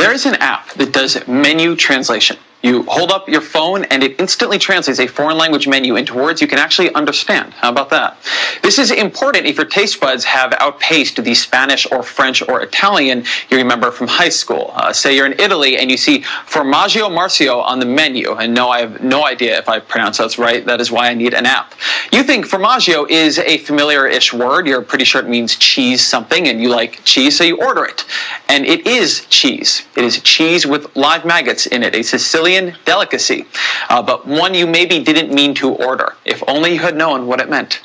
There is an app that does menu translation. You hold up your phone and it instantly translates a foreign language menu into words you can actually understand. How about that? This is important if your taste buds have outpaced the Spanish or French or Italian you remember from high school. Say you're in Italy and you see Formaggio Marcio on the menu. And no, I have no idea if I pronounce that right. That is why I need an app. You think formaggio is a familiar-ish word. You're pretty sure it means cheese something, and you like cheese, so you order it. And it is cheese. It is cheese with live maggots in it, a Sicilian delicacy, but one you maybe didn't mean to order. If only you had known what it meant.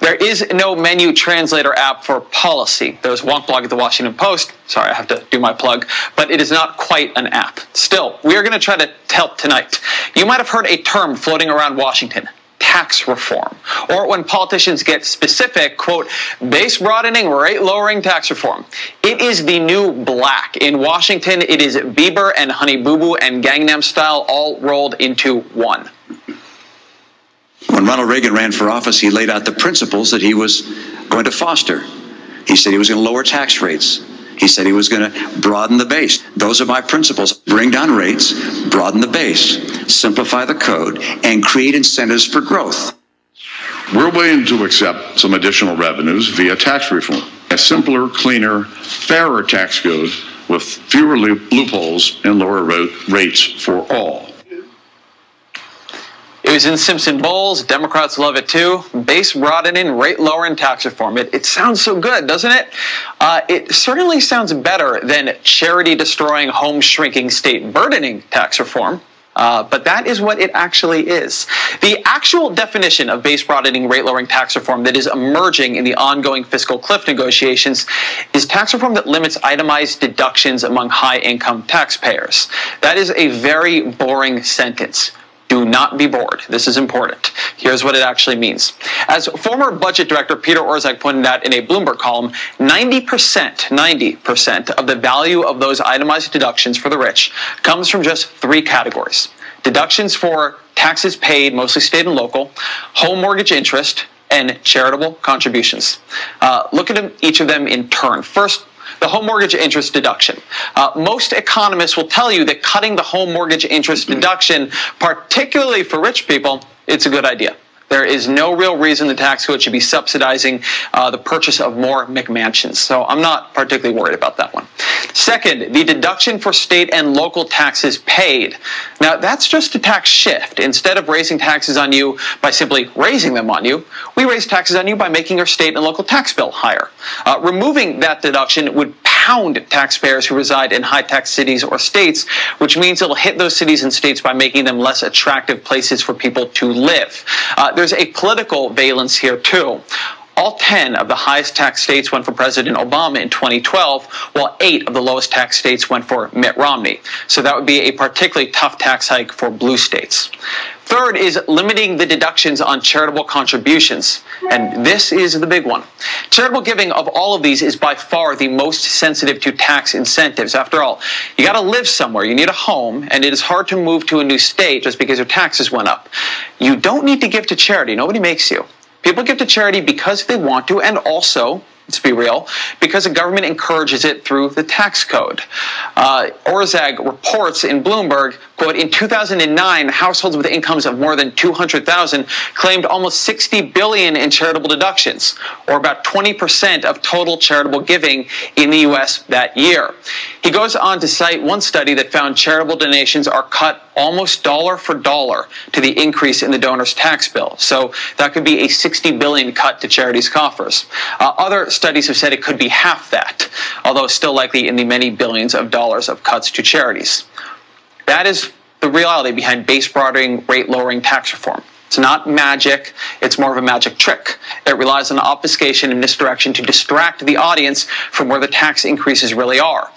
There is no menu translator app for policy. There's one blog at the Washington Post. Sorry, I have to do my plug, but it is not quite an app. Still, we are going to try to help tonight. You might have heard a term floating around Washington: tax reform, or when politicians get specific, quote, base broadening, rate lowering tax reform. It is the new black. In Washington, it is Bieber and Honey Boo Boo and Gangnam Style all rolled into one. When Ronald Reagan ran for office, he laid out the principles that he was going to foster. He said he was going to lower tax rates. He said he was going to broaden the base. Those are my principles. Bring down rates, broaden the base, simplify the code, and create incentives for growth. We're willing to accept some additional revenues via tax reform. A simpler, cleaner, fairer tax code with fewer loopholes and lower rates for all. It was in Simpson Bowles. Democrats love it too. Base broadening, rate lowering tax reform. It sounds so good, doesn't it? It certainly sounds better than charity destroying, home shrinking, state burdening tax reform. But that is what it actually is. The actual definition of base broadening, rate lowering tax reform that is emerging in the ongoing fiscal cliff negotiations is tax reform that limits itemized deductions among high-income taxpayers. That is a very boring sentence. Do not be bored. This is important. Here's what it actually means. As former budget director Peter Orszag pointed out in a Bloomberg column, 90% of the value of those itemized deductions for the rich comes from just three categories: deductions for taxes paid, mostly state and local, home mortgage interest, and charitable contributions. Look at each of them in turn. First, the home mortgage interest deduction. Most economists will tell you that cutting the home mortgage interest deduction, particularly for rich people, it's a good idea. There is no real reason the tax code should be subsidizing the purchase of more McMansions. So I'm not particularly worried about that one. Second, the deduction for state and local taxes paid. Now, that's just a tax shift. Instead of raising taxes on you by simply raising them on you, we raise taxes on you by making your state and local tax bill higher. Removing that deduction would pound taxpayers who reside in high-tax cities or states, which means it'll hit those cities and states by making them less attractive places for people to live. There's a political valence here, too. All 10 of the highest tax states went for President Obama in 2012, while 8 of the lowest tax states went for Mitt Romney. So that would be a particularly tough tax hike for blue states. Third is limiting the deductions on charitable contributions. And this is the big one. Charitable giving of all of these is by far the most sensitive to tax incentives. After all, you got to live somewhere. You need a home, and it is hard to move to a new state just because your taxes went up. You don't need to give to charity. Nobody makes you. People give to charity because they want to, and also, let's be real, because the government encourages it through the tax code. Orszag reports in Bloomberg, quote, in 2009, households with incomes of more than $200,000 claimed almost $60 billion in charitable deductions, or about 20% of total charitable giving in the U.S. that year. He goes on to cite one study that found charitable donations are cut almost dollar for dollar to the increase in the donor's tax bill. So that could be a $60 billion cut to charities' coffers. Other studies have said it could be half that, although still likely in the many billions of dollars of cuts to charities. That is the reality behind base broadening, rate lowering tax reform. It's not magic, it's more of a magic trick. It relies on obfuscation and misdirection to distract the audience from where the tax increases really are.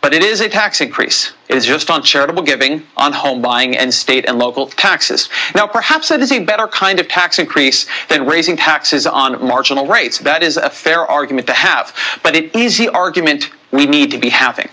But it is a tax increase. It is just on charitable giving, on home buying, and state and local taxes. Now, perhaps that is a better kind of tax increase than raising taxes on marginal rates. That is a fair argument to have, but it is the argument we need to be having.